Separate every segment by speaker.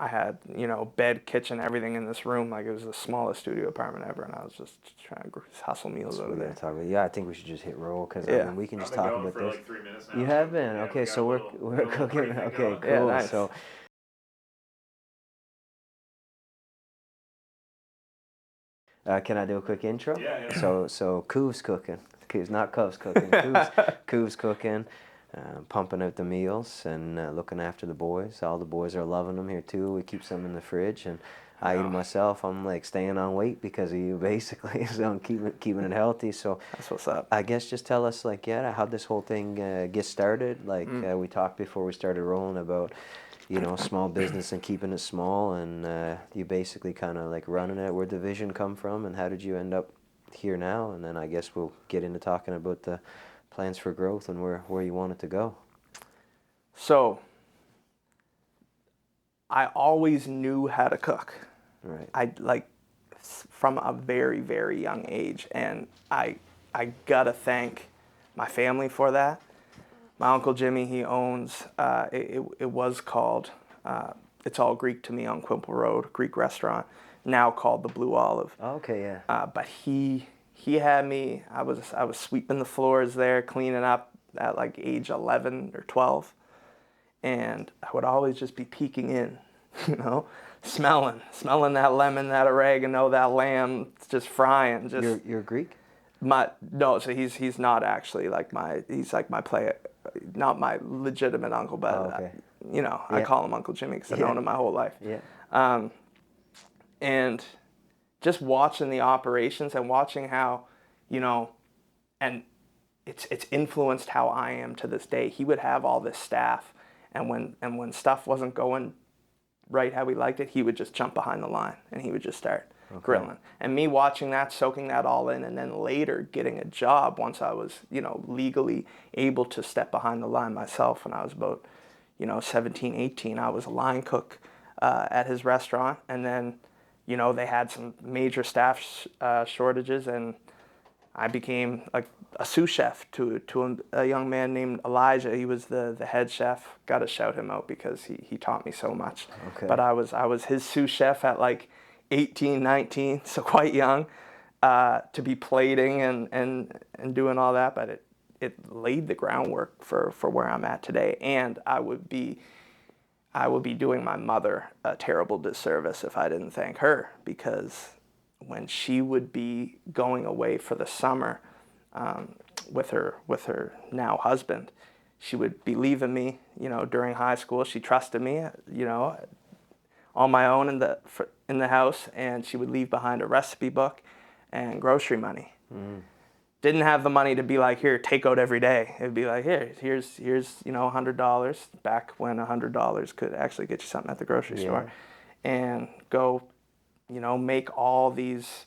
Speaker 1: I had, bed, kitchen, everything in this room. Like, it was the smallest studio apartment ever, and I was just trying to hustle meals out of there.
Speaker 2: Yeah, I think we should just hit roll, because we can just talk about
Speaker 3: for
Speaker 2: this.
Speaker 3: Like 3 minutes now.
Speaker 2: You have been? Okay, so we're cooking. Okay, cool.
Speaker 1: Yeah, nice.
Speaker 2: So can I do a quick intro?
Speaker 3: Yeah.
Speaker 2: So Coov's cooking. Not Cov's cooking. Coov's cooking. Pumping out the meals and looking after the boys. All the boys are loving them here too. We keep some in the fridge, and I eat them myself. I'm like staying on weight because of you, basically. So I'm keeping it healthy. So
Speaker 1: that's what's up.
Speaker 2: I guess just tell us, like, how'd this whole thing get started? Like we talked before we started rolling about, small business and keeping it small, and you basically kind of like running it. Where'd the vision come from, and how did you end up here now? And then I guess we'll get into talking about the plans for growth and where you want it to go.
Speaker 1: So I always knew how to cook.
Speaker 2: Right.
Speaker 1: I from a very, very young age, and I gotta thank my family for that. My Uncle Jimmy, he owns it was called It's All Greek to Me on Quimple Road, Greek restaurant, now called the Blue Olive.
Speaker 2: Okay, yeah.
Speaker 1: But he had me. I was sweeping the floors there, cleaning up at like age 11 or 12, and I would always just be peeking in, smelling that lemon, that oregano, that lamb, just frying. Just
Speaker 2: you're Greek?
Speaker 1: No, so he's not actually he's like my not my legitimate uncle, but
Speaker 2: okay.
Speaker 1: I call him Uncle Jimmy because I've known him my whole life.
Speaker 2: Yeah.
Speaker 1: And just watching the operations and watching how, and it's influenced how I am to this day. He would have all this staff, and when stuff wasn't going right how we liked it, he would just jump behind the line and he would just start grilling. And me watching that, soaking that all in, and then later getting a job once I was, legally able to step behind the line myself when I was about, 17, 18. I was a line cook at his restaurant, and then they had some major staff shortages, and I became like a sous chef to a young man named Elijah. He was the head chef. Got to shout him out because he taught me so much.
Speaker 2: Okay.
Speaker 1: But I was his sous chef at like 18, 19, so quite young to be plating and doing all that. But it laid the groundwork for where I'm at today, and I would be doing my mother a terrible disservice if I didn't thank her, because when she would be going away for the summer with her now husband, she would be leaving me, during high school. She trusted me, on my own in the house, and she would leave behind a recipe book and grocery money. Mm. Didn't have the money to be like, here, take out every day. It'd be like, here's $100, back when $100 could actually get you something at the grocery store, and go, make all these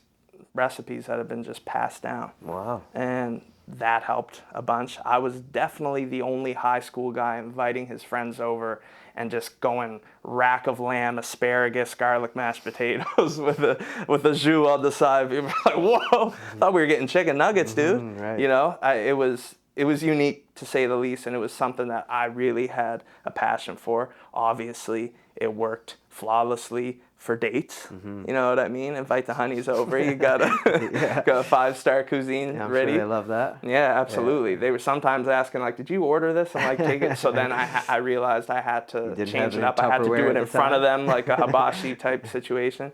Speaker 1: recipes that have been just passed down.
Speaker 2: Wow.
Speaker 1: And that helped a bunch. I was definitely the only high school guy inviting his friends over and just going rack of lamb, asparagus, garlic mashed potatoes with a jus on the side. People were like, whoa, thought we were getting chicken nuggets, dude.
Speaker 2: Right.
Speaker 1: It was unique, to say the least, and it was something that I really had a passion for. Obviously, it worked flawlessly for dates. Mm-hmm. You know what I mean? Invite the honeys over. You got a 5-star cuisine ready.
Speaker 2: Sure they love that.
Speaker 1: Yeah, absolutely. Yeah. They were sometimes asking, like, did you order this? I'm like, take it. So then I realized I had to change it up. I had to do it in front of them, like a hibachi type situation.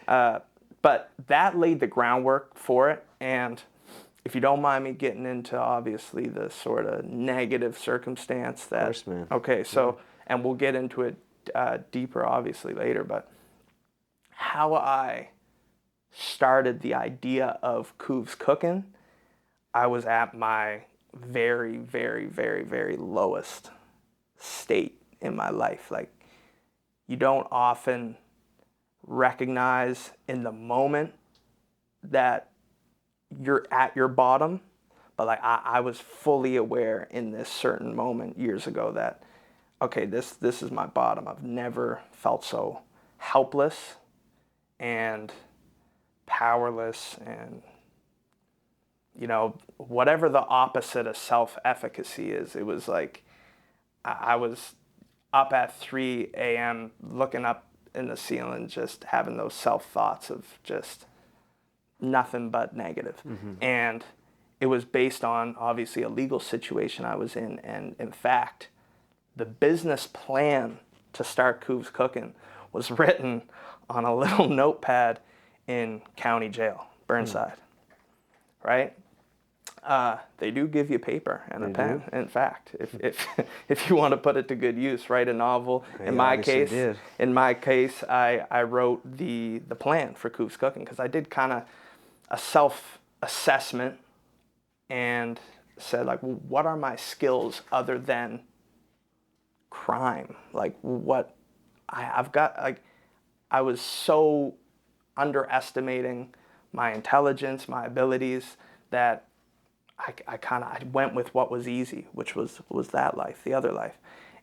Speaker 1: But that laid the groundwork for it. And if you don't mind me getting into, obviously, the sort of negative circumstance that...
Speaker 2: Of course, man.
Speaker 1: Okay, so, and we'll get into it deeper, obviously, later, but how I started the idea of Coov's Cookin', I was at my very, very, very, very lowest state in my life. Like, you don't often recognize in the moment that you're at your bottom, but like I was fully aware in this certain moment years ago that, okay, this is my bottom. I've never felt so helpless and powerless, and whatever the opposite of self-efficacy is. It was like I was up at 3 a.m. looking up in the ceiling, just having those self-thoughts of just nothing but negative. And it was based on, obviously, a legal situation I was in. And in fact, the business plan to start Couv's Cookin was written on a little notepad in county jail, Burnside, right? They do give you paper and a pen. In fact, if you want to put it to good use, write a novel. In my case, I wrote the plan for Couv's Cookin, because I did kind of a self-assessment and said, like, well, what are my skills other than crime? Like, what I've got, like, I was so underestimating my intelligence, my abilities, that I went with what was easy, which was that life, the other life.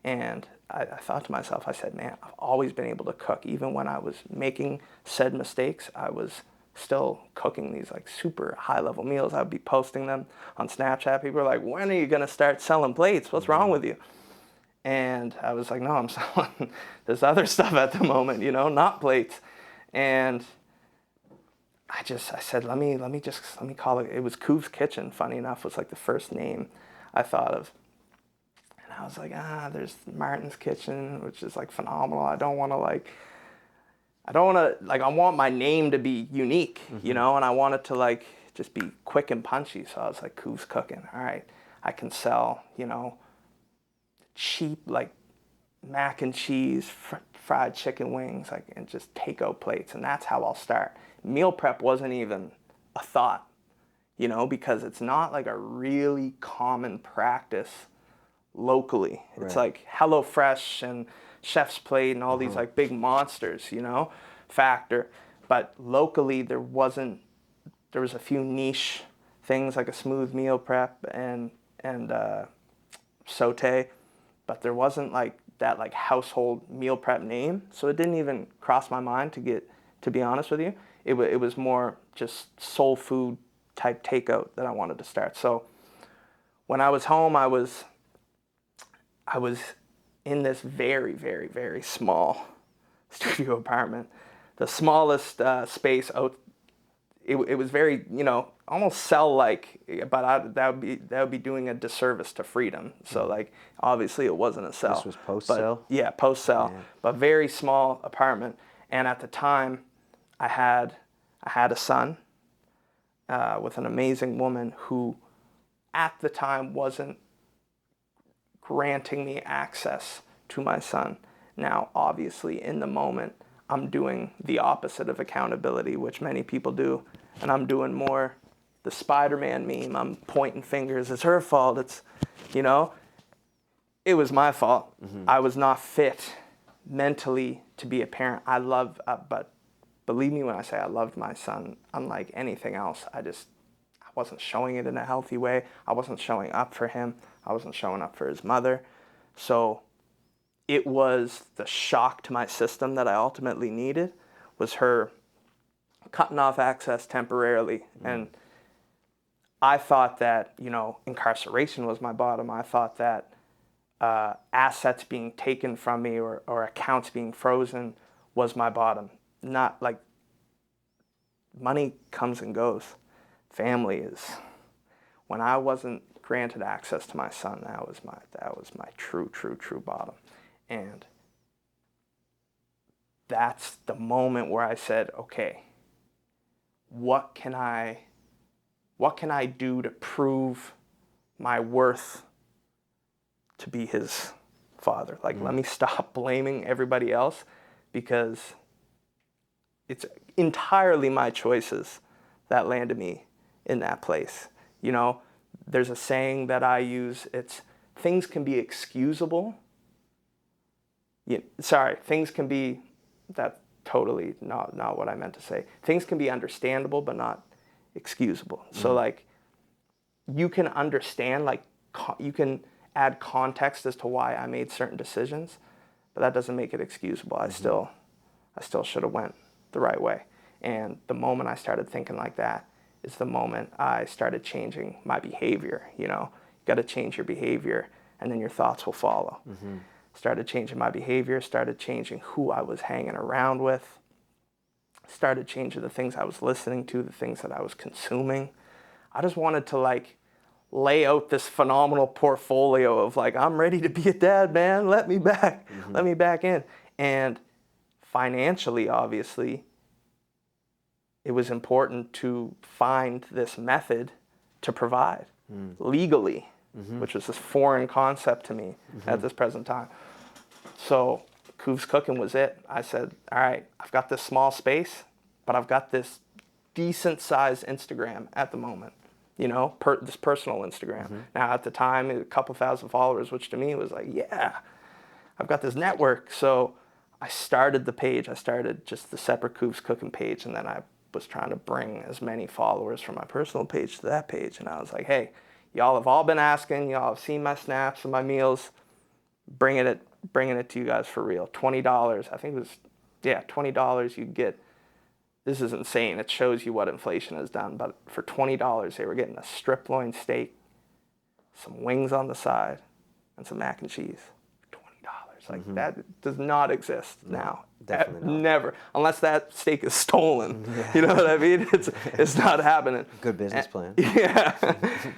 Speaker 1: And I thought to myself, I said, man, I've always been able to cook. Even when I was making said mistakes, I was still cooking these like super high level meals. I would be posting them on Snapchat. People were like, when are you going to start selling plates? What's wrong with you? And I was like, no, I'm selling this other stuff at the moment, not plates. And I said, let me call it. It was Couv's Kitchen, funny enough, was like the first name I thought of. And I was like, there's Martin's Kitchen, which is like phenomenal. I want my name to be unique, and I want it to like just be quick and punchy. So I was like, Couv's Cookin'. All right, I can sell, cheap like mac and cheese, fried chicken wings, like, and just takeout plates, and that's how I'll start. Meal prep wasn't even a thought, because it's not like a really common practice locally. Right. It's like HelloFresh and Chef's Plate and all these like big monsters, Factor. But locally there was a few niche things like a smooth meal prep and saute, but there wasn't like that like household meal prep name. So it didn't even cross my mind to be honest with you. It was more just soul food type takeout that I wanted to start. So when I was home, I was in this very, very, very small studio apartment, the smallest space out. It was very, almost cell-like, but that would be doing a disservice to freedom. So like, obviously it wasn't a cell.
Speaker 2: This was post-cell?
Speaker 1: Yeah, post-cell, but very small apartment. And at the time, I had a son with an amazing woman who, at the time, wasn't granting me access to my son. Now, obviously, in the moment, I'm doing the opposite of accountability, which many people do, and I'm doing more the Spider-Man meme. I'm pointing fingers. It's her fault. It's, it was my fault. I was not fit mentally to be a parent. But believe me when I say I loved my son unlike anything else. I wasn't showing it in a healthy way. I wasn't showing up for him. I wasn't showing up for his mother. So it was the shock to my system that I ultimately needed, was her cutting off access temporarily. And I thought that, incarceration was my bottom. I thought that assets being taken from me or accounts being frozen was my bottom. Not like, money comes and goes. Family is. When I wasn't granted access to my son, that was my true bottom. And that's the moment where I said, okay, what can I do to prove my worth to be his father? Like, let me stop blaming everybody else, because it's entirely my choices that landed me in that place. There's a saying that I use, it's things can be excusable. Things can be, that's totally not what I meant to say. Things can be understandable, but not excusable. So like, you can understand, like, you can add context as to why I made certain decisions, but that doesn't make it excusable. I still should have went the right way. And the moment I started thinking like that is the moment I started changing my behavior. You got to change your behavior, and then your thoughts will follow. started changing my behavior, started changing who I was hanging around with, started changing the things I was listening to, the things that I was consuming. I just wanted to like lay out this phenomenal portfolio of like, I'm ready to be a dad, man. Let me back. Let me back in. And financially, obviously, it was important to find this method to provide legally, which was this foreign concept to me at this present time. So Couv's Cookin was it. I said, all right, I've got this small space, but I've got this decent sized Instagram at the moment, you know, this personal Instagram. Now at the time, a couple thousand followers, which to me was like, yeah, I've got this network. So I started the page. I started just the separate Couv's Cookin page, and then I was trying to bring as many followers from my personal page to that page. And I was like, hey, y'all have all been asking, y'all have seen my snaps and my meals, bringing it to you guys for real. $20, I think it was, $20 you get. This is insane. It shows you what inflation has done. But for $20, they were getting a strip loin steak, some wings on the side, and some mac and cheese. $20. Like that does not exist now.
Speaker 2: Definitely not.
Speaker 1: Never. Unless that steak is stolen. You know what I mean? It's not happening.
Speaker 2: Good business plan.
Speaker 1: Yeah.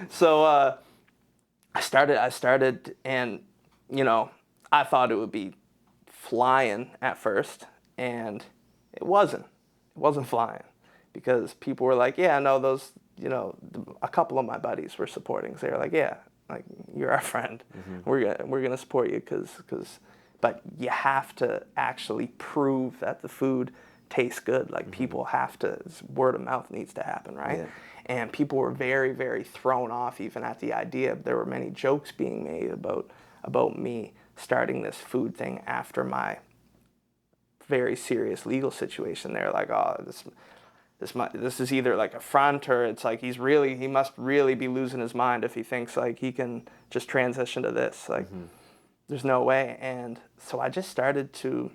Speaker 1: So I started, and, you know, I thought it would be flying at first, and it wasn't. It wasn't flying, because people were like, yeah, no, those, you know, a couple of my buddies were supporting. So they were like, yeah, like, you're our friend. We're gonna support you, but you have to actually prove that the food tastes good. Like, people have to, word of mouth needs to happen, right?
Speaker 2: Yeah.
Speaker 1: And people were very, very thrown off even at the idea. There were many jokes being made about me starting this food thing after my very serious legal situation. They're like, oh, this is either like a front, or it's like he must really be losing his mind if he thinks like he can just transition to this. Like, there's no way. And so I just started to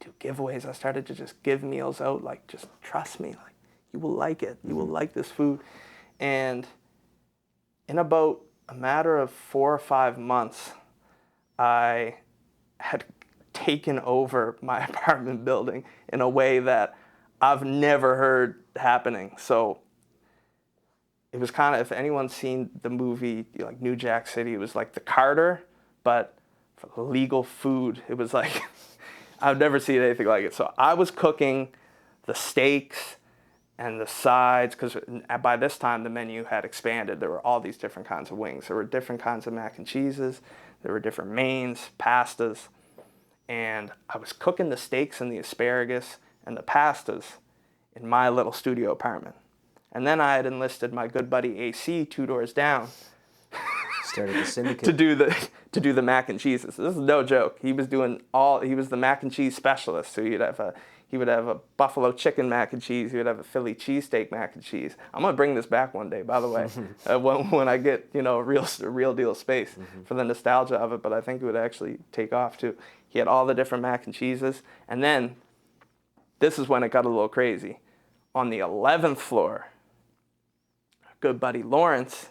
Speaker 1: do giveaways. I started to just give meals out, like, just trust me, like, you will like it. You will like this food. And in about a matter of 4 or 5 months, I had taken over my apartment building in a way that I've never heard happening. So it was kind of, if anyone's seen the movie like New Jack City, it was like The Carter, but for legal food. It was like, I've never seen anything like it. So I was cooking the steaks and the sides, because by this time the menu had expanded. There were all these different kinds of wings. There were different kinds of mac and cheeses. There were different mains, pastas. And I was cooking the steaks and the asparagus and the pastas in my little studio apartment. And then I had enlisted my good buddy AC 2 doors down
Speaker 2: Started the syndicate.
Speaker 1: to do the mac and cheeses. This is no joke. He was the mac and cheese specialist. So he would have a buffalo chicken mac and cheese. He would have a Philly cheesesteak mac and cheese. I'm gonna bring this back one day, by the way, when I get, you know, a real deal space for the nostalgia of it. But I think it would actually take off too. He had all the different mac and cheeses, and then this is when it got a little crazy. On the 11th floor, our good buddy Lawrence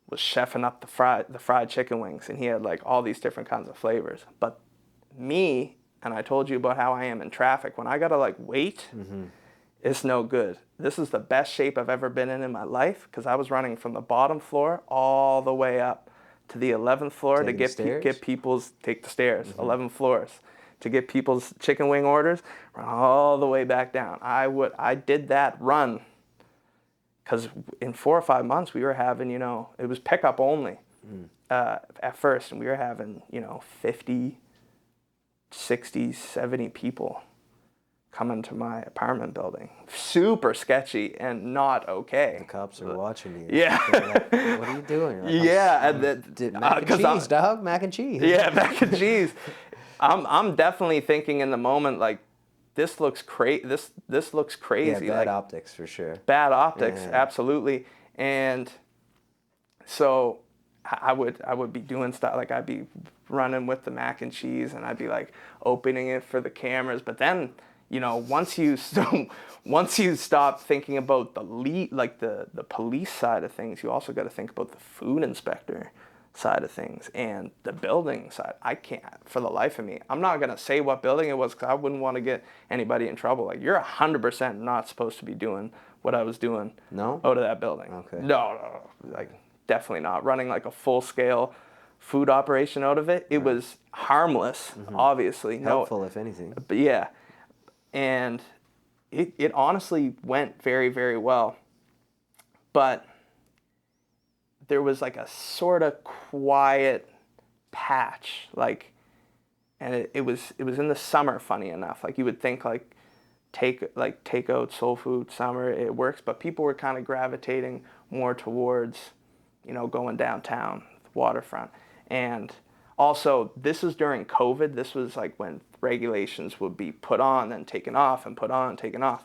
Speaker 1: was chefing up the fried chicken wings, and he had like all these different kinds of flavors. But me, and I told you about how I am in traffic, when I gotta like wait, it's no good. This is the best shape I've ever been in my life, because I was running from the bottom floor all the way up to the 11th floor to get people's, take the stairs, 11 floors, to get people's chicken wing orders, run all the way back down. I did that run because in 4 or 5 months we were having, you know, it was pickup only at first, and we were having, you know, 50, 60, 70 people coming to my apartment building. Super sketchy and not okay.
Speaker 2: The cops are watching you.
Speaker 1: Yeah.
Speaker 2: Like, what are you doing? Like,
Speaker 1: yeah.
Speaker 2: mac and cheese, dog. Mac and cheese.
Speaker 1: Yeah, mac and cheese. I'm definitely thinking in the moment, like, this looks This looks crazy.
Speaker 2: Yeah, bad
Speaker 1: like,
Speaker 2: optics for sure.
Speaker 1: Bad optics,
Speaker 2: Yeah.
Speaker 1: absolutely. And so I would be doing stuff, like I'd be running with the mac and cheese, and I'd be like opening it for the cameras. But then, you know, once you stop thinking about the police side of things, you also got to think about the food inspector. side of things and the building side. I can't, for the life of me, I'm not going to say what building it was because I wouldn't want to get anybody in trouble. Like, you're 100% not supposed to be doing what I was doing
Speaker 2: No?
Speaker 1: out of that building.
Speaker 2: Okay.
Speaker 1: No, like, definitely not. Running like a full-scale food operation out of it, it was harmless, obviously.
Speaker 2: Helpful, if anything.
Speaker 1: But yeah, and it honestly went very, very well. But there was like a sort of quiet patch, like, and it was in the summer, funny enough. Like, you would think like takeout soul food summer, it works, but people were kind of gravitating more towards, going downtown, the waterfront. And also, this was during COVID. This was like when regulations would be put on, then taken off, and put on, taken off.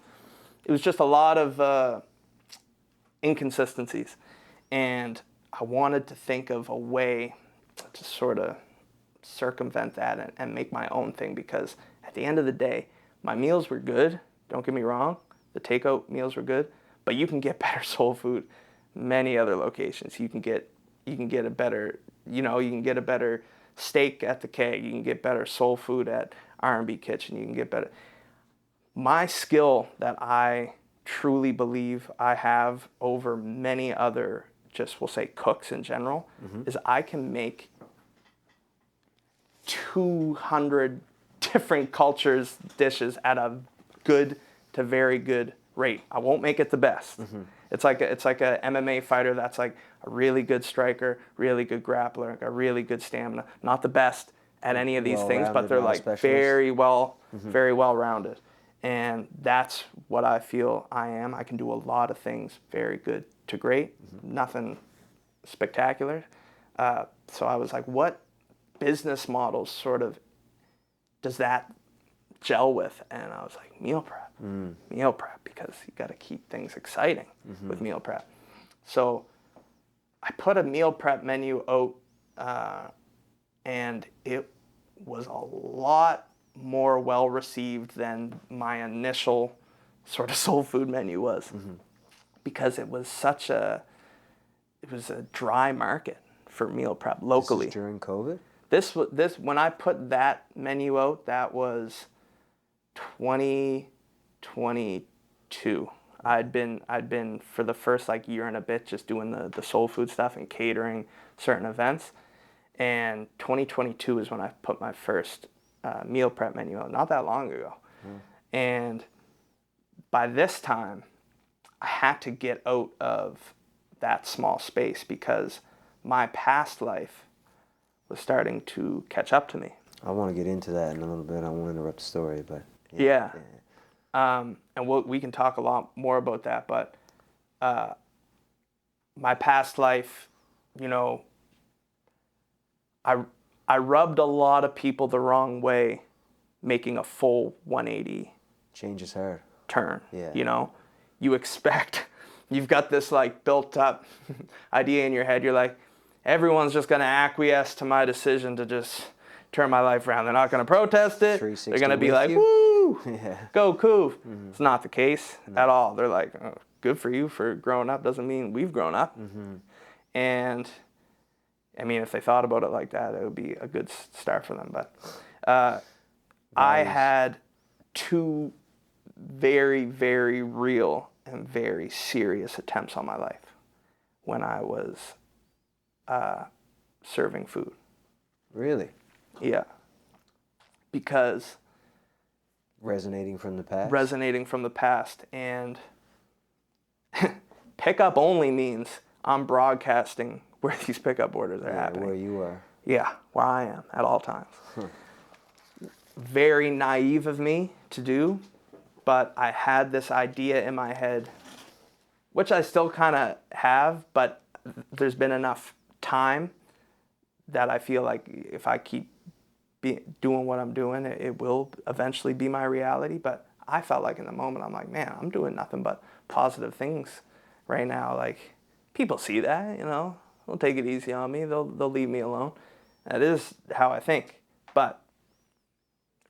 Speaker 1: It was just a lot of inconsistencies. And I wanted to think of a way to sort of circumvent that and make my own thing, because at the end of the day, my meals were good. Don't get me wrong. The takeout meals were good, but you can get better soul food many other locations. You can get a better, you can get a better steak at the Keg. You can get better soul food at R&B Kitchen. You can get better. My skill that I truly believe I have over many other, just we'll say cooks in general, is I can make 200 different cultures dishes at a good to very good rate. I won't make it the best. It's like a MMA fighter that's like a really good striker, really good grappler, a really good stamina. Not the best at any of these things, but they're like very well rounded. And that's what I feel I am. I can do a lot of things very good to great, nothing spectacular. So I was like, what business models sort of does that gel with? And I was like, meal prep. Meal prep, because you got to keep things exciting with meal prep. So I put a meal prep menu out, and it was a lot more well received than my initial sort of soul food menu was, because it was a dry market for meal prep locally.
Speaker 2: This is during COVID?
Speaker 1: This when I put that menu out, that was 2022. I'd been for the first like year and a bit just doing the soul food stuff and catering certain events, and 2022 is when I put my first meal prep menu out, not that long ago. And by this time, I had to get out of that small space because my past life was starting to catch up to me.
Speaker 2: I want to get into that in a little bit. I won't interrupt the story, but
Speaker 1: yeah. And we can talk a lot more about that, but my past life, I rubbed a lot of people the wrong way, making a full 180
Speaker 2: change is hard.
Speaker 1: Turn.
Speaker 2: Yeah.
Speaker 1: You've got this like built up idea in your head. You're like, everyone's just going to acquiesce to my decision to just turn my life around. They're not going to protest it. They're going to be like, woo, go Couv. It's not the case at all. They're like, oh, good for you for growing up. Doesn't mean we've grown up. And I mean, if they thought about it like that, it would be a good start for them. But I had two very, very real and very serious attempts on my life when I was serving food.
Speaker 2: Really?
Speaker 1: Yeah. Because
Speaker 2: resonating from the past. And pickup only means I'm broadcasting where these pickup orders are happening. Where you are.
Speaker 1: Yeah, where I am at all times. Very naive of me to do, but I had this idea in my head, which I still kind of have, but there's been enough time that I feel like if I keep doing what I'm doing, it will eventually be my reality. But I felt like in the moment, I'm like, man, I'm doing nothing but positive things right now. Like, people see that, they'll take it easy on me. They'll leave me alone. That is how I think. But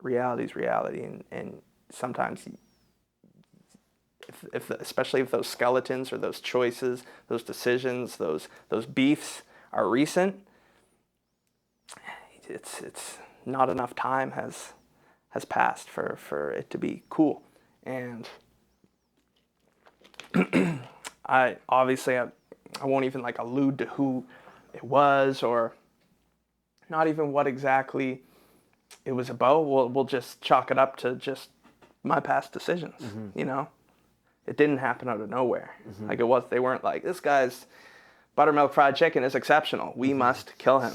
Speaker 1: reality is reality, and sometimes, especially if those skeletons or those choices, those decisions, those beefs are recent, it's not enough time has passed for it to be cool. And I won't even like allude to who it was or not even what exactly it was about. We'll just chalk it up to just my past decisions. You know, it didn't happen out of nowhere. Like they weren't like, this guy's buttermilk fried chicken is exceptional, we must kill him.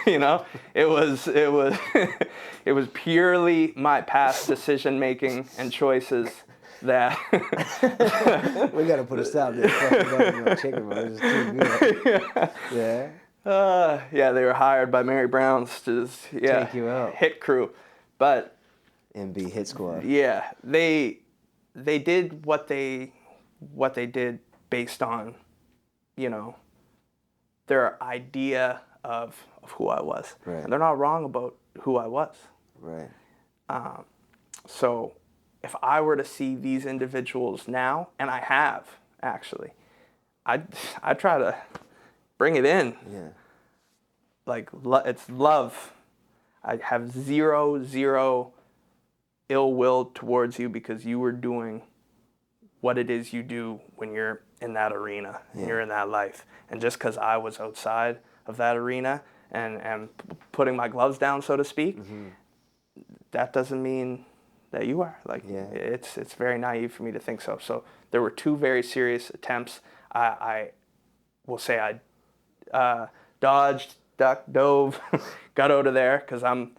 Speaker 1: You know, it was it was purely my past decision making and choices that
Speaker 2: We got to put a stop to this buttermilk chicken, bro. It's too good. Yeah.
Speaker 1: Yeah, they were hired by Mary Brown's to just,
Speaker 2: Take you out.
Speaker 1: hit crew, but
Speaker 2: MB hit squad.
Speaker 1: yeah, they did what they did based on, you know, their idea of who I was.
Speaker 2: Right.
Speaker 1: And they're not wrong about who I was.
Speaker 2: Right.
Speaker 1: So if I were to see these individuals now, and I have actually, I try to bring it in.
Speaker 2: Yeah.
Speaker 1: Like it's love. I have zero ill will towards you because you were doing what it is you do when you're in that arena and you're in that life. And just because I was outside of that arena and putting my gloves down, so to speak, that doesn't mean that you are. Like, it's very naive for me to think so. So there were two very serious attempts. I will say I dodged, ducked, dove, got out of there because I'm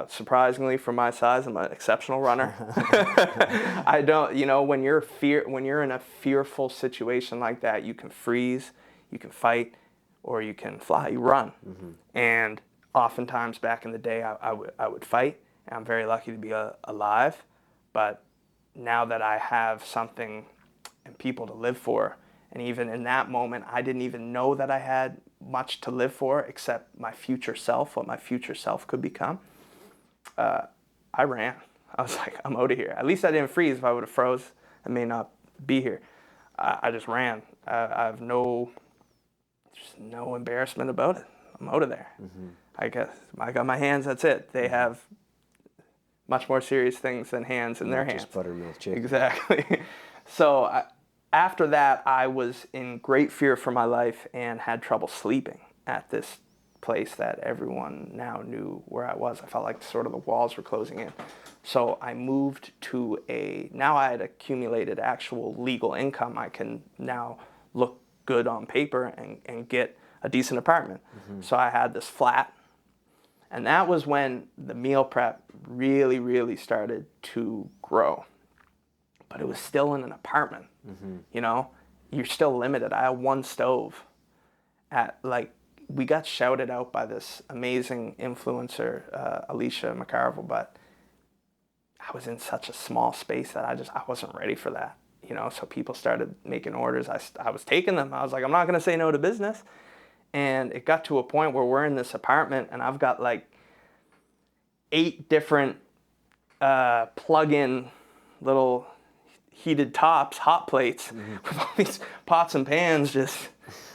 Speaker 1: surprisingly for my size, I'm an exceptional runner. I don't, you know, when you're in a fearful situation like that, you can freeze, you can fight, or you can fly. You run. And oftentimes back in the day, I would fight. And I'm very lucky to be alive. But now that I have something and people to live for, and even in that moment, I didn't even know that I had much to live for except my future self, what my future self could become. I ran. I was like, I'm out of here. At least I didn't freeze. If I would have froze, I may not be here. I just ran. I have no embarrassment about it. I'm out of there. I guess I got my hands. That's it. They have much more serious things than hands in their hands.
Speaker 2: Just buttermilk chicken.
Speaker 1: Exactly. So after that, I was in great fear for my life and had trouble sleeping at this place that everyone now knew where I was. I felt like sort of the walls were closing in. So I moved to now I had accumulated actual legal income. I can now look good on paper and get a decent apartment. So I had this flat. And that was when the meal prep really, really started to grow. But it was still in an apartment. You know, you're still limited. I had one stove. We got shouted out by this amazing influencer, Alicia McCarville, but I was in such a small space that I wasn't ready for that. You know, so people started making orders. I was taking them. I was like, I'm not going to say no to business. And it got to a point where we're in this apartment and I've got like 8 different plug-in little heated tops, hot plates with all these pots and pans. Just,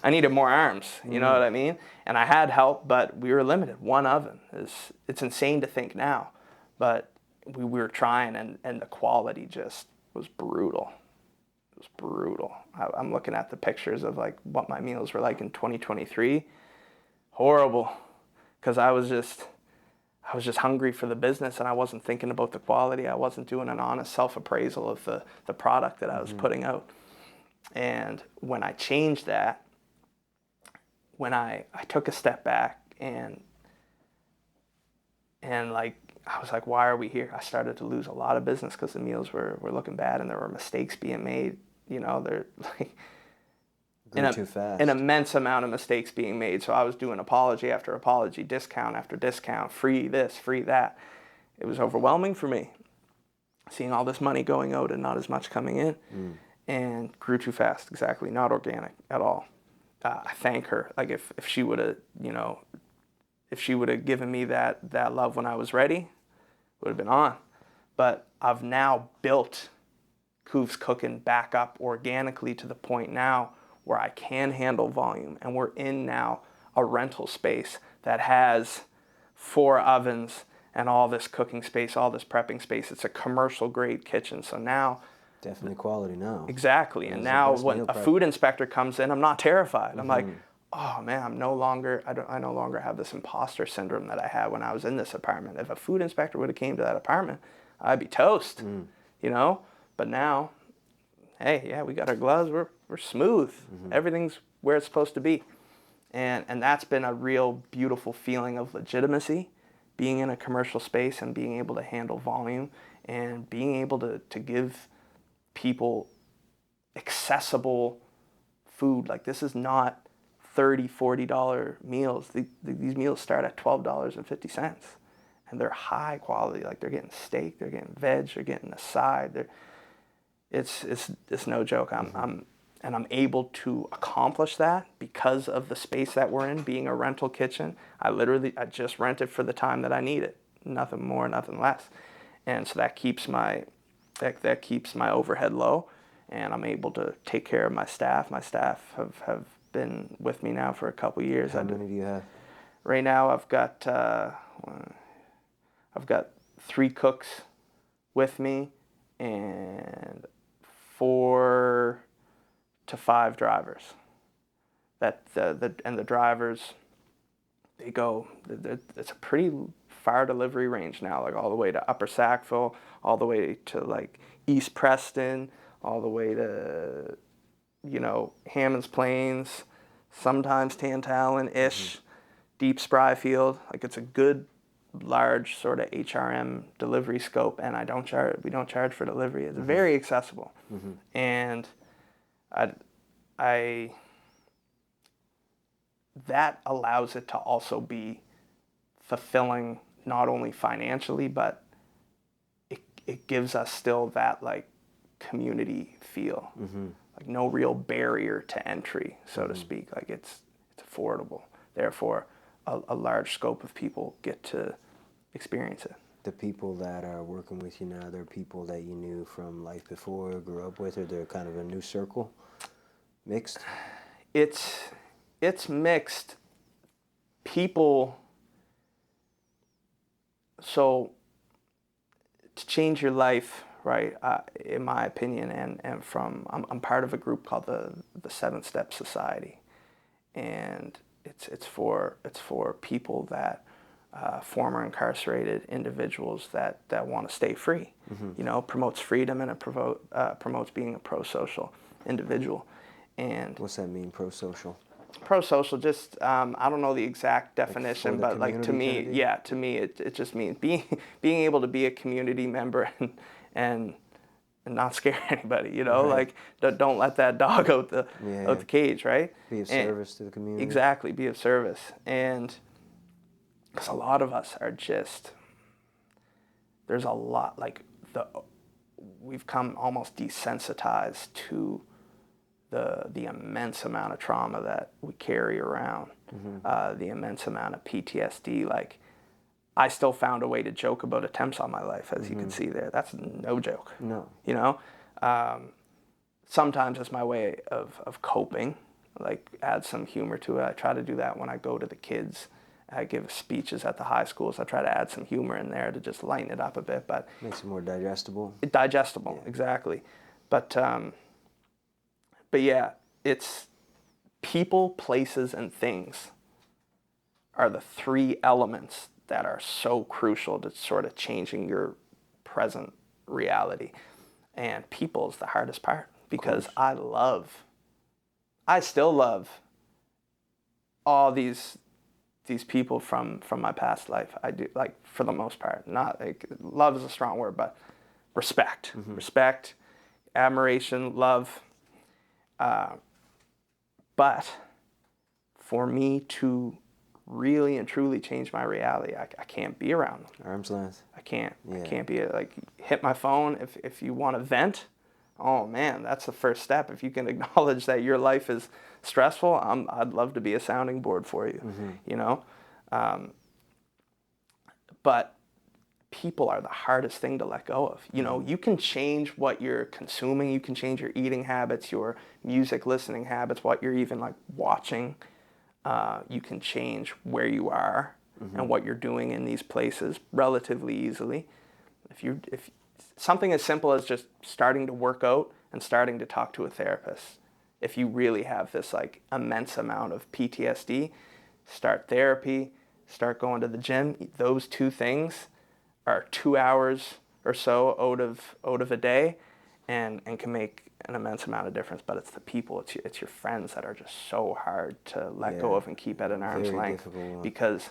Speaker 1: I needed more arms, you know what I mean? And I had help, but we were limited. One oven it's insane to think now, but we were trying and the quality just was brutal. It was brutal. I'm looking at the pictures of like what my meals were like in 2023. Horrible, because I was just hungry for the business and I wasn't thinking about the quality. I wasn't doing an honest self-appraisal of the product that I was putting out. And when I changed that, when I took a step back and like, I was like, why are we here? I started to lose a lot of business because the meals were looking bad and there were mistakes being made. You know, they're like,
Speaker 2: Too fast.
Speaker 1: an immense amount of mistakes being made. So I was doing apology after apology, discount after discount, free this, free that. It was overwhelming for me, seeing all this money going out and not as much coming in, and grew too fast. Exactly, not organic at all. I thank her. Like if she would have, you know, if she would have given me that love when I was ready, would have been on. But I've now built Cuv's Cookin back up organically to the point now where I can handle volume, and we're in now a rental space that has 4 ovens and all this cooking space, all this prepping space. It's a commercial grade kitchen. So now,
Speaker 2: Definitely quality now.
Speaker 1: exactly. And now when a food inspector comes in, I'm not terrified. I'm like, oh man, I no longer have this imposter syndrome that I had when I was in this apartment. If a food inspector would have came to that apartment, I'd be toast, you know? But now, hey, yeah, we got our gloves, we're smooth. Everything's where it's supposed to be. And that's been a real beautiful feeling of legitimacy, being in a commercial space and being able to handle volume and being able to give people accessible food. Like, this is not $30, $40 meals. These meals start at $12.50, and they're high quality. Like, they're getting steak, they're getting veg, they're getting a side. It's no joke. I'm able to accomplish that because of the space that we're in, being a rental kitchen. I just rent it for the time that I need it. Nothing more, nothing less. And so that keeps my overhead low, and I'm able to take care of my staff. My staff have been with me now for a couple years.
Speaker 2: How many do you have?
Speaker 1: Right now I've got 3 cooks with me and 4 to 5 drivers. The drivers, it's a pretty far delivery range now, like all the way to Upper Sackville, all the way to like East Preston, all the way to, Hammond's Plains, sometimes Tantallon-ish, Deep Spryfield. Like, it's a good, large sort of HRM delivery scope, and we don't charge for delivery. It's very accessible. And that allows it to also be fulfilling, not only financially, but it gives us still that like community feel, like no real barrier to entry, so to speak. Like, it's affordable. Therefore, a large scope of people get to experience it.
Speaker 2: The people that are working with you now, they're people that you knew from life before, grew up with, or they're kind of a new circle? Mixed?
Speaker 1: It's mixed. People, so to change your life, right, in my opinion, and I'm part of a group called the 7 Step Society, and it's for people that former incarcerated individuals that want to stay free. Promotes freedom, and it promotes being a pro-social individual. And
Speaker 2: what's that mean, pro-social?
Speaker 1: Pro-social, just I don't know the exact definition, but like to me, it just means being able to be a community member and not scare anybody.
Speaker 2: Right.
Speaker 1: Like, don't let that dog out the cage, right?
Speaker 2: Be of service to the community.
Speaker 1: Exactly, be of service. And because a lot of us are just, there's a lot, like, we've come almost desensitized to the immense amount of trauma that we carry around, the immense amount of PTSD. Like, I still found a way to joke about attempts on my life, as you can see there. That's no joke.
Speaker 2: No.
Speaker 1: Sometimes it's my way of coping, like add some humor to it. I try to do that when I go to the kids. I give speeches at the high schools. I try to add some humor in there to just lighten it up a bit. But
Speaker 2: makes it more digestible.
Speaker 1: Exactly. But yeah, it's people, places, and things are the 3 elements that are so crucial to sort of changing your present reality. And people is the hardest part, because I still love all these people from my past life. I do, like, for the most part. Not like, love is a strong word, but respect. Respect, admiration, love. But for me to really and truly change my reality, I can't be around them.
Speaker 2: Arm's length.
Speaker 1: I can't.
Speaker 2: Yeah.
Speaker 1: I can't be like, hit my phone if you want to vent. Oh man, that's the first step. If you can acknowledge that your life is stressful, I'd love to be a sounding board for you. But people are the hardest thing to let go of. You can change what you're consuming, you can change your eating habits, your music listening habits, what you're even like watching. you can change where you are and what you're doing in these places relatively easily. If something as simple as just starting to work out and starting to talk to a therapist, if you really have this like immense amount of PTSD, start therapy, start going to the gym. Those two things are 2 hours or so out of a day, and can make an immense amount of difference. But it's the people, it's your friends that are just so hard to let go of and keep at an arm's length. Because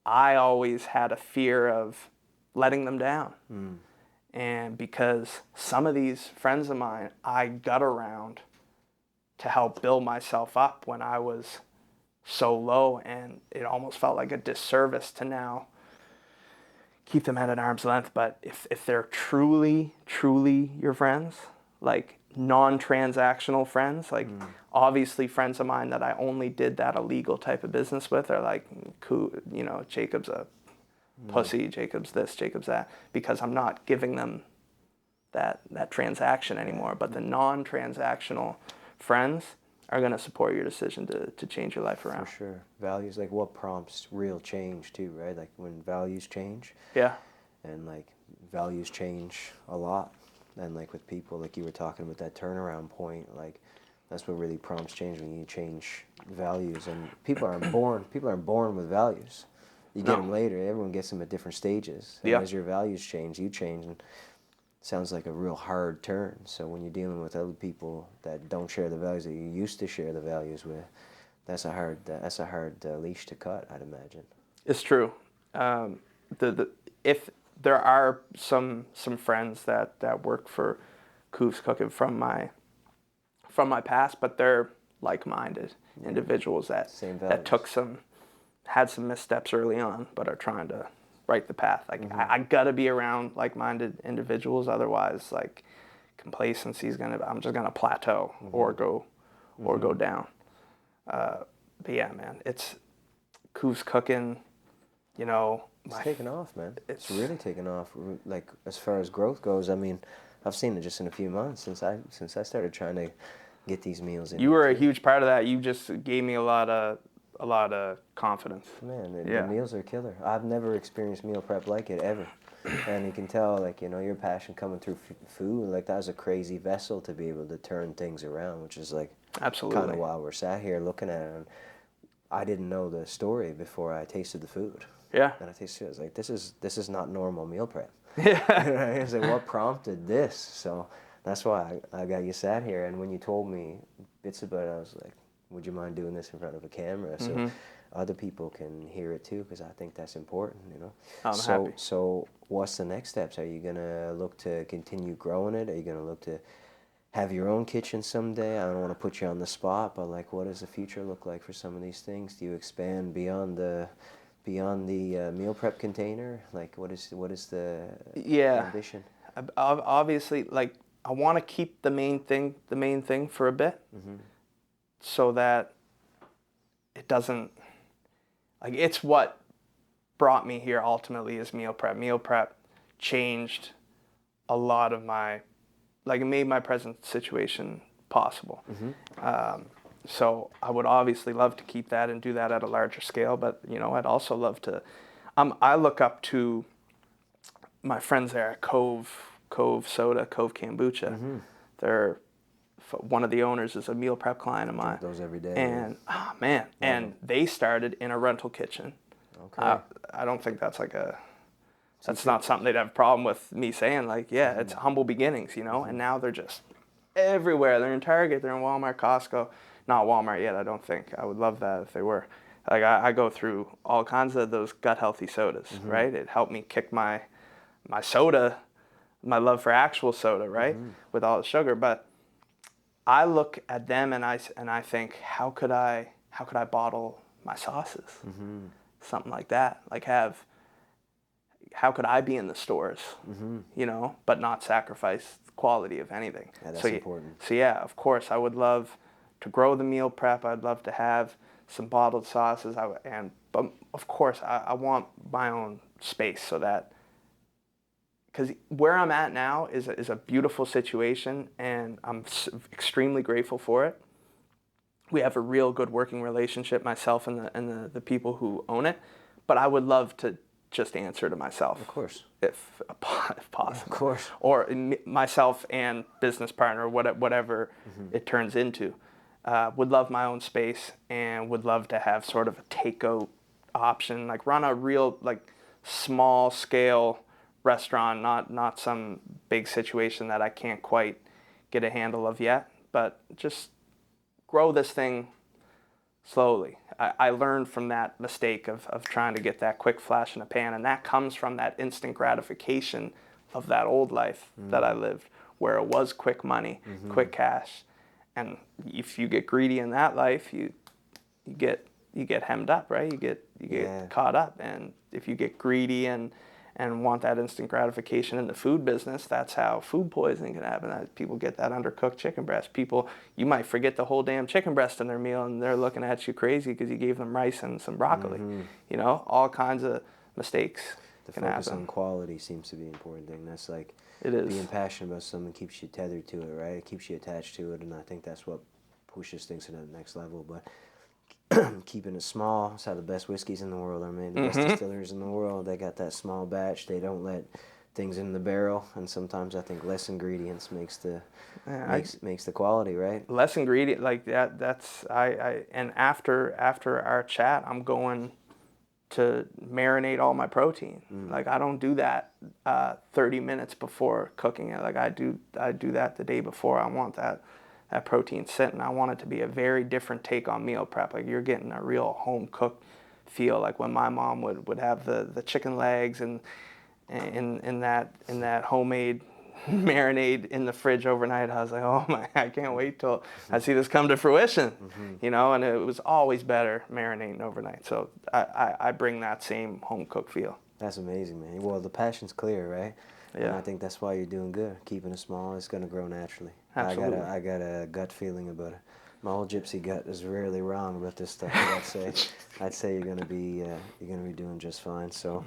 Speaker 1: I always had a fear of letting them down. And because some of these friends of mine I got around to help build myself up when I was so low, and it almost felt like a disservice to now keep them at an arm's length. But if they're truly your friends, like non-transactional friends, like obviously friends of mine that I only did that illegal type of business with are like, Jacob's a pussy, Jacob's this, Jacob's that, because I'm not giving them that transaction anymore. But the non-transactional friends are going to support your decision to change your life around.
Speaker 2: For sure. Values, like what prompts real change too, right? Like when values change.
Speaker 1: Yeah.
Speaker 2: And like values change a lot. And like with people, like you were talking about that turnaround point, like that's what really prompts change, when you change values. And people aren't born with values. You get them later. Everyone gets them at different stages. And as your values change, you change. And sounds like a real hard turn. So when you're dealing with other people that don't share the values that you used to share the values with, that's a hard leash to cut, I'd imagine.
Speaker 1: It's true. If there are some friends that work for Cookin from my past, but they're like-minded individuals that had some missteps early on, but are trying to right the path. Like I gotta be around like-minded individuals, otherwise like complacency I'm just gonna plateau or go down. But yeah, man, it's Cookin,
Speaker 2: It's taken off, man. It's really taken off. Like as far as growth goes, I mean, I've seen it just in a few months since I started trying to get these meals in.
Speaker 1: You were a huge part of that. You just gave me a lot of confidence.
Speaker 2: Man, the meals are killer. I've never experienced meal prep like it ever. And you can tell, like, your passion coming through food, like that was a crazy vessel to be able to turn things around, which is like
Speaker 1: absolutely
Speaker 2: kind of why we're sat here looking at it. And I didn't know the story before I tasted the food.
Speaker 1: Yeah.
Speaker 2: And I tasted it. I was like, this is not normal meal prep.
Speaker 1: Yeah.
Speaker 2: I was like, what prompted this? So that's why I got you sat here. And when you told me bits about it, I was like, would you mind doing this in front of a camera so other people can hear it too? Because I think that's important,
Speaker 1: I'm happy.
Speaker 2: So what's the next steps? Are you going to look to continue growing it? Are you going to look to have your own kitchen someday? I don't want to put you on the spot, but like, what does the future look like for some of these things? Do you expand beyond the meal prep container? Like, what is the ambition?
Speaker 1: Obviously, like, I want to keep the main thing for a bit, so that it doesn't, like, it's what brought me here ultimately is meal prep. Meal prep changed a lot of it made my present situation possible. So I would obviously love to keep that and do that at a larger scale, but I'd also love to. I look up to my friends there at Cove Soda, Cove Kombucha. They're one of the owners is a meal prep client of mine.
Speaker 2: Those every day.
Speaker 1: And and they started in a rental kitchen.
Speaker 2: Okay.
Speaker 1: I don't think that's that's not something they'd have a problem with me saying. Like, yeah, it's humble beginnings, And now they're just everywhere. They're in Target. They're in Walmart, Costco. Not Walmart yet, I don't think. I would love that if they were. Like, I go through all kinds of those gut healthy sodas, right? It helped me kick my soda, my love for actual soda, right? With all the sugar. But I look at them and I think, how could I bottle my sauces? Something like that. Like, how could I be in the stores, but not sacrifice the quality of anything?
Speaker 2: Yeah, that's important.
Speaker 1: So yeah, of course, I would love to grow the meal prep. I'd love to have some bottled sauces. But of course, I want my own space so that, because where I'm at now is a beautiful situation, and I'm extremely grateful for it. We have a real good working relationship, myself and the people who own it. But I would love to just answer to myself.
Speaker 2: Of course.
Speaker 1: If possible.
Speaker 2: Of course.
Speaker 1: Or myself and business partner, whatever it turns into. Would love my own space and would love to have sort of a takeout option, like run a real like small scale restaurant, not some big situation that I can't quite get a handle of yet, but just grow this thing slowly. I learned from that mistake of trying to get that quick flash in a pan, and that comes from that instant gratification of that old life that I lived, where it was quick money, quick cash. And if you get greedy in that life, you get hemmed up, right? You get caught up. And if you get greedy and want that instant gratification in the food business, that's how food poisoning can happen. People get that undercooked chicken breast. You might forget the whole damn chicken breast in their meal, and they're looking at you crazy because you gave them rice and some broccoli. You know, all kinds of mistakes can happen.
Speaker 2: The focus on quality seems to be an important thing. That's like
Speaker 1: it is.
Speaker 2: Being passionate about something keeps you tethered to it, right? It keeps you attached to it, and I think that's what pushes things to the next level. But keeping it small, it's how the best whiskeys in the world are made. The best distillers in the world, they got that small batch. They don't let things in the barrel, and sometimes I think less ingredients makes the quality, right?
Speaker 1: Less ingredient, like that. That's and after our chat, I'm going to marinate all my protein. Like I don't do that 30 minutes before cooking it. Like I do that the day before. I want that protein sitting. I want it to be a very different take on meal prep. Like you're getting a real home cooked feel. Like when my mom would have the chicken legs and in that homemade marinade in the fridge overnight, I was like, oh my, I can't wait till I see this come to fruition. You know, and it was always better marinating overnight. So I bring that same home cooked feel.
Speaker 2: That's amazing, man. Well, the passion's clear, right?
Speaker 1: Yeah.
Speaker 2: And I think that's why you're doing good. Keeping it small, it's going to grow naturally.
Speaker 1: Absolutely.
Speaker 2: I got a gut feeling about it. My old gypsy gut is rarely wrong about this stuff. I'd say you're gonna be doing just fine. So,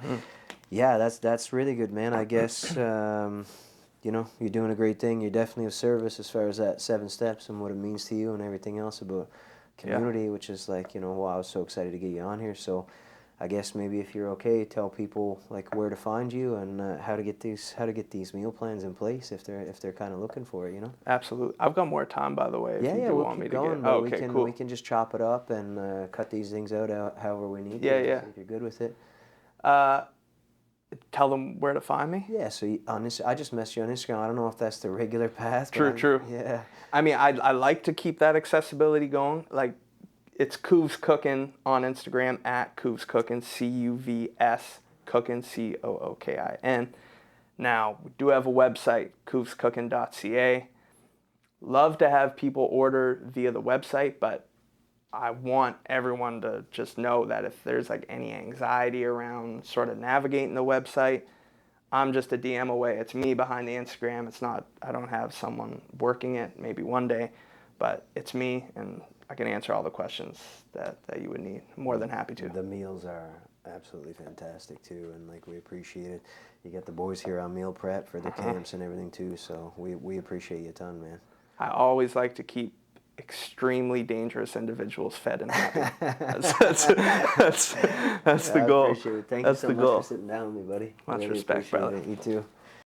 Speaker 2: yeah, that's really good, man. I guess you know, you're doing a great thing. You're definitely of service as far as that 7 steps and what it means to you and everything else about community, which is like, you know, wow, I was so excited to get you on here. So I guess maybe if you're okay, tell people like where to find you and how to get these meal plans in place if they're kind of looking for it, you know.
Speaker 1: Absolutely. I've got more time, by the way. If you
Speaker 2: we'll
Speaker 1: want
Speaker 2: keep
Speaker 1: me to
Speaker 2: going,
Speaker 1: get. Oh,
Speaker 2: but
Speaker 1: okay, cool.
Speaker 2: We can just chop it up and cut these things out however we need.
Speaker 1: Yeah,
Speaker 2: to,
Speaker 1: yeah.
Speaker 2: If you're good with it.
Speaker 1: Tell them where to find me.
Speaker 2: Yeah. So I just messaged you on Instagram. I don't know if that's the regular path.
Speaker 1: True.
Speaker 2: Yeah.
Speaker 1: I mean, I like to keep that accessibility going. Like, it's Cuvs Cookin on Instagram at Cuvs Cookin, CUVS Cookin, COOKIN. Now, we do have a website, cuvscookin.ca. Love to have people order via the website, but I want everyone to just know that if there's like any anxiety around sort of navigating the website, I'm just a DM away. It's me behind the Instagram. It's not, I don't have someone working it, maybe one day, but it's me, and I can answer all the questions that you would need. I'm more than happy to.
Speaker 2: The meals are absolutely fantastic too, and like we appreciate it. You get the boys here on meal prep for their camps and everything too, so we appreciate you a ton, man.
Speaker 1: I always like to keep extremely dangerous individuals fed and happy. That's the goal.
Speaker 2: I appreciate it. Thank
Speaker 1: That's
Speaker 2: you so
Speaker 1: the
Speaker 2: much
Speaker 1: goal.
Speaker 2: for sitting down with me, buddy.
Speaker 1: Much
Speaker 2: Really
Speaker 1: respect, brother.
Speaker 2: it. You too.